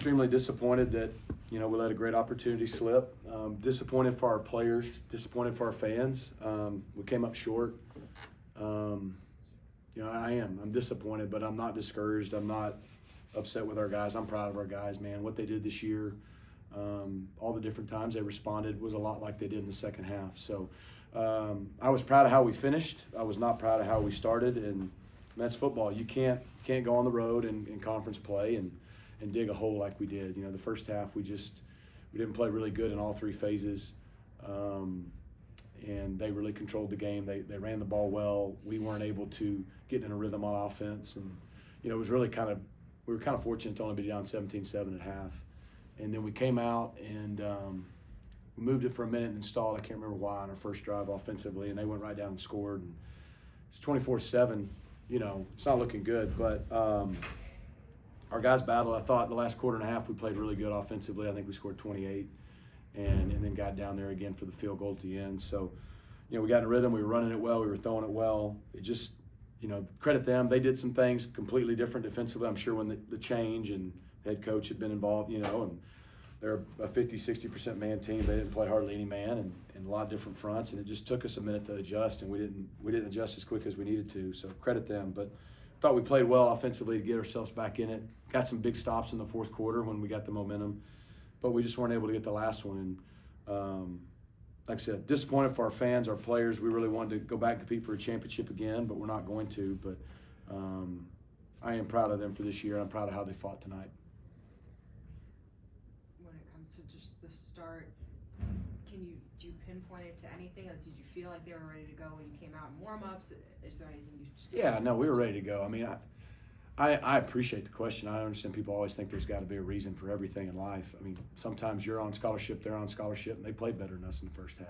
extremely disappointed that, we let a great opportunity slip. Disappointed for our players, disappointed for our fans. We came up short. I'm disappointed, but I'm not discouraged. I'm not upset with our guys. I'm proud of our guys, man. What they did this year, all the different times they responded was a lot like they did in the second half. So I was proud of how we finished. I was not proud of how we started, and that's football. You can't go on the road in conference play and dig a hole like we did. The first half we didn't play really good in all three phases, and they really controlled the game. They ran the ball well. We weren't able to get in a rhythm on offense, and it was really we were kind of fortunate to only be down 17-7 at half, and then we came out and we moved it for a minute and stalled. I can't remember why on our first drive offensively, and they went right down and scored. And it's 24-7. It's not looking good, but our guys battled. I thought the last quarter and a half we played really good offensively. I think we scored 28 and then got down there again for the field goal at the end. So, we got in a rhythm. We were running it well. We were throwing it well. It just, credit them. They did some things completely different defensively. I'm sure when the change and the head coach had been involved, and they're a 50-60% man team. They didn't play hardly any man and a lot of different fronts, and it just took us a minute to adjust, and we didn't adjust as quick as we needed to. So credit them. But thought we played well offensively to get ourselves back in it. Got some big stops in the fourth quarter when we got the momentum, but we just weren't able to get the last one. And like I said, disappointed for our fans, our players. We really wanted to go back and compete for a championship again, but we're not going to. But I am proud of them for this year. I'm proud of how they fought tonight. When it comes to just the start, do you pinpoint it to anything? Like, did you feel like they were ready to go when you came out in warm-ups? Is there anything you just? Yeah, no, we were ready to go. I mean, I appreciate the question. I understand people always think there's got to be a reason for everything in life. I mean, sometimes you're on scholarship, they're on scholarship, and they played better than us in the first half.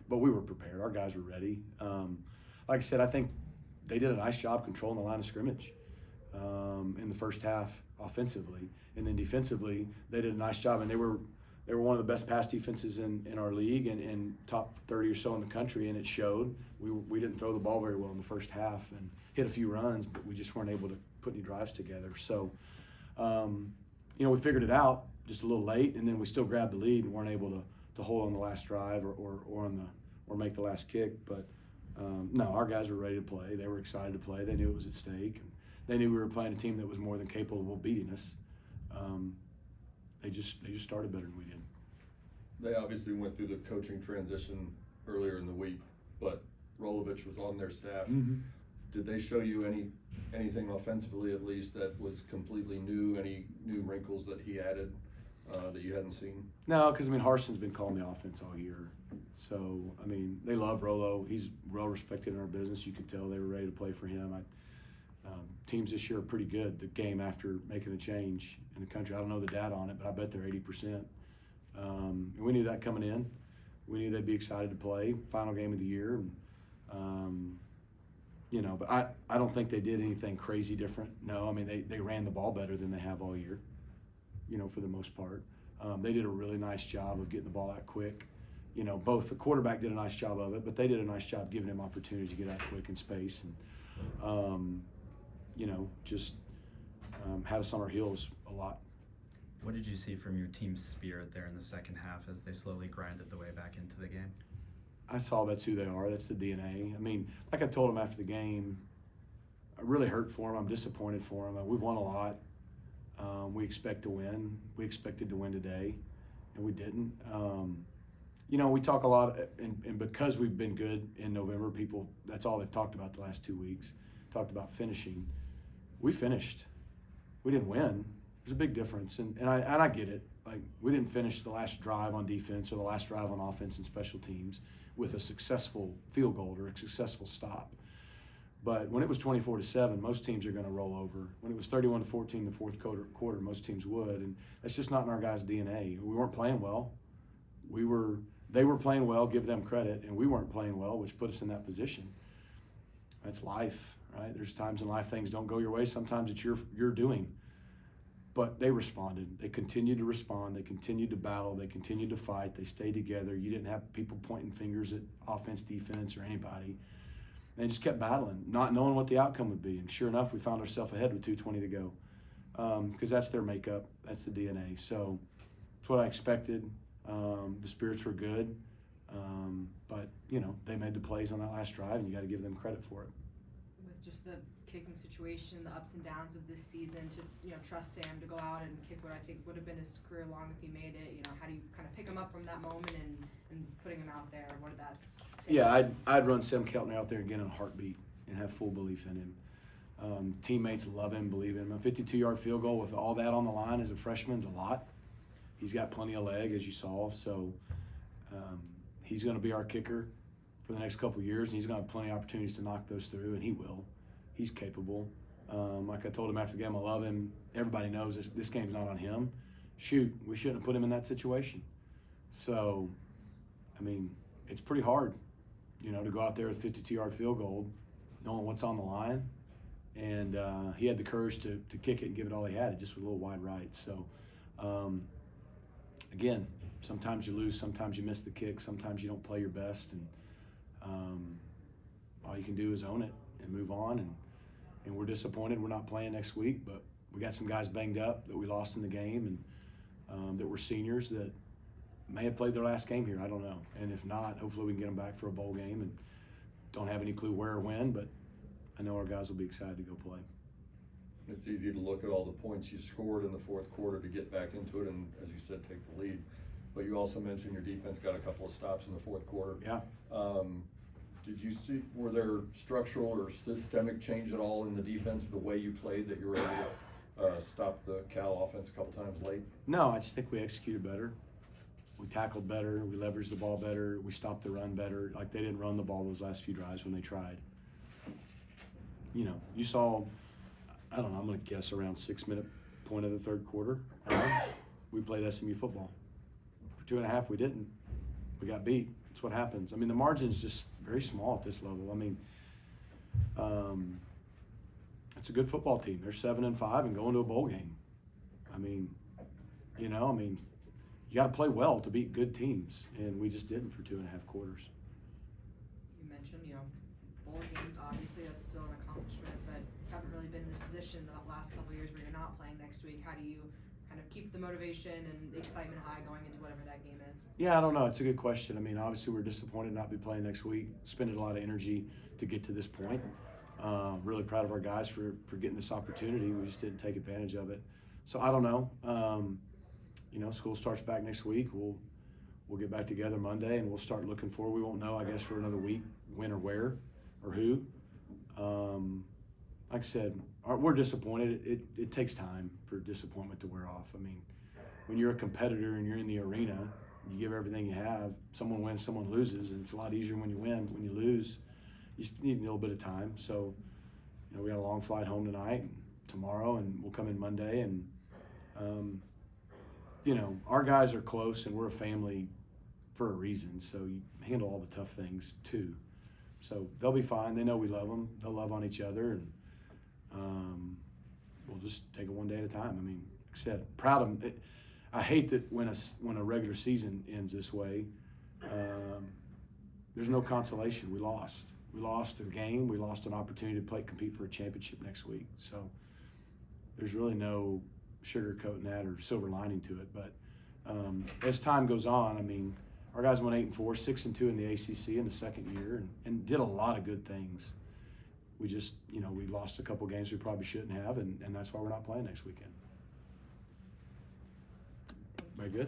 But we were prepared. Our guys were ready. Like I said, I think they did a nice job controlling the line of scrimmage in the first half offensively, and then defensively they did a nice job. And they were one of the best pass defenses in our league and top 30 or so in the country, and it showed. We didn't throw the ball very well in the first half and hit a few runs, but we just weren't able to put any drives together. So, we figured it out just a little late, and then we still grabbed the lead and weren't able to hold on the last drive or make the last kick. But no, our guys were ready to play. They were excited to play. They knew it was at stake. And they knew we were playing a team that was more than capable of beating us. They just started better than we did. They obviously went through the coaching transition earlier in the week, but Rolovich was on their staff. Mm-hmm. Did they show you anything offensively, at least, that was completely new? Any new wrinkles that he added that you hadn't seen? No, because Harson's been calling the offense all year. So they love Rolo. He's well respected in our business. You could tell they were ready to play for him. Teams this year are pretty good. The game after making a change in the country, I don't know the data on it, but I bet they're 80%. And we knew that coming in. We knew they'd be excited to play. Final game of the year. But I don't think they did anything crazy different. No, they ran the ball better than they have all year, for the most part. They did a really nice job of getting the ball out quick. Both the quarterback did a nice job of it, but they did a nice job giving him opportunities to get out quick in space. And, just had us on our heels a lot. What did you see from your team's spirit there in the second half as they slowly grinded the way back into the game? I saw that's who they are. That's the DNA. Like I told them after the game, I really hurt for them. I'm disappointed for them. We've won a lot. We expect to win. We expected to win today, and we didn't. We talk a lot, and because we've been good in November, people, that's all they've talked about the last 2 weeks, talked about finishing. We finished. We didn't win. There's a big difference, and I get it. Like, we didn't finish the last drive on defense or the last drive on offense and special teams with a successful field goal or a successful stop. But when it was 24-7, most teams are going to roll over. When it was 31-14 in the fourth quarter, most teams would, and that's just not in our guys' DNA. We weren't playing well. They were playing well, give them credit, and we weren't playing well, which put us in that position. That's life, right? There's times in life things don't go your way. Sometimes it's your doing. But they responded. They continued to respond. They continued to battle. They continued to fight. They stayed together. You didn't have people pointing fingers at offense, defense, or anybody. They just kept battling, not knowing what the outcome would be. And sure enough, we found ourselves ahead with 2:20 to go. because that's their makeup, that's the DNA. So it's what I expected. The spirits were good, but you know, they made the plays on that last drive, and you got to give them credit for it. With just the kicking situation, the ups and downs of this season, to, you know, trust Sam to go out and kick what I think would have been his career long if he made it, you know, how do you kind of pick him up from that moment and putting him out there? What did that say? Yeah, I'd run Sam Keltner out there again in a heartbeat and have full belief in him. Teammates love him, believe in him. A 52-yard field goal with all that on the line as a freshman's a lot. He's got plenty of leg, as you saw, so he's going to be our kicker for the next couple of years, and he's going to have plenty of opportunities to knock those through, and he will. He's capable. Like I told him after the game, I love him. Everybody knows this game's not on him. Shoot, we shouldn't have put him in that situation. So, I mean, it's pretty hard, you know, to go out there with a 52-yard field goal, knowing what's on the line. And he had the courage to kick it and give it all he had. It just was a little wide right. So, again, sometimes you lose, sometimes you miss the kick, sometimes you don't play your best. And all you can do is own it and move on. And we're disappointed we're not playing next week, but we got some guys banged up that we lost in the game, and that were seniors that may have played their last game here. I don't know. And if not, hopefully we can get them back for a bowl game, and don't have any clue where or when, but I know our guys will be excited to go play. It's easy to look at all the points you scored in the fourth quarter to get back into it and, as you said, take the lead. But you also mentioned your defense got a couple of stops in the fourth quarter. Yeah. Did you see, were there structural or systemic change at all in the defense, the way you played, that you were able to stop the Cal offense a couple times late? No, I just think we executed better. We tackled better. We leveraged the ball better. We stopped the run better. Like, they didn't run the ball those last few drives when they tried. You know, you saw, I don't know, I'm going to guess around 6-minute point of the third quarter. We played SMU football. For 2.5, we didn't. We got beat. That's what happens. I mean, the margin's just very small at this level. I mean, it's a good football team. They're 7-5 and going to a bowl game. I mean, you know, you got to play well to beat good teams, and we just didn't for 2.5 quarters. You mentioned, you know, bowl game, obviously that's still an accomplishment, but you haven't really been in this position the last couple of years where you're not playing next week. How do you kind of keep the motivation and the excitement high going into whatever that game is? Yeah, I don't know. It's a good question. I mean, obviously we're disappointed not be playing next week. Spending a lot of energy to get to this point. Really proud of our guys for getting this opportunity. We just didn't take advantage of it. So I don't know. You know, school starts back next week. We'll get back together Monday, and we'll start looking forward. We won't know, I guess, for another week when or where or who. Like I said, we're disappointed. It takes time for disappointment to wear off. I mean, when you're a competitor and you're in the arena, you give everything you have. Someone wins, someone loses, and it's a lot easier when you win. When you lose, you need a little bit of time. So, you know, we got a long flight home tonight and tomorrow, and we'll come in Monday. And, you know, our guys are close, and we're a family for a reason. So you handle all the tough things too. So they'll be fine. They know we love them. They'll love on each other, and we'll just take it one day at a time. I mean, like I said, proud of them. I hate that when a regular season ends this way, there's no consolation. We lost. We lost a game. We lost an opportunity to compete for a championship next week. So there's really no sugarcoating that or silver lining to it. But as time goes on, I mean, our guys went 8-4, 6-2 in the ACC in the second year, and did a lot of good things. We just, you know, we lost a couple games we probably shouldn't have, and that's why we're not playing next weekend. Very good.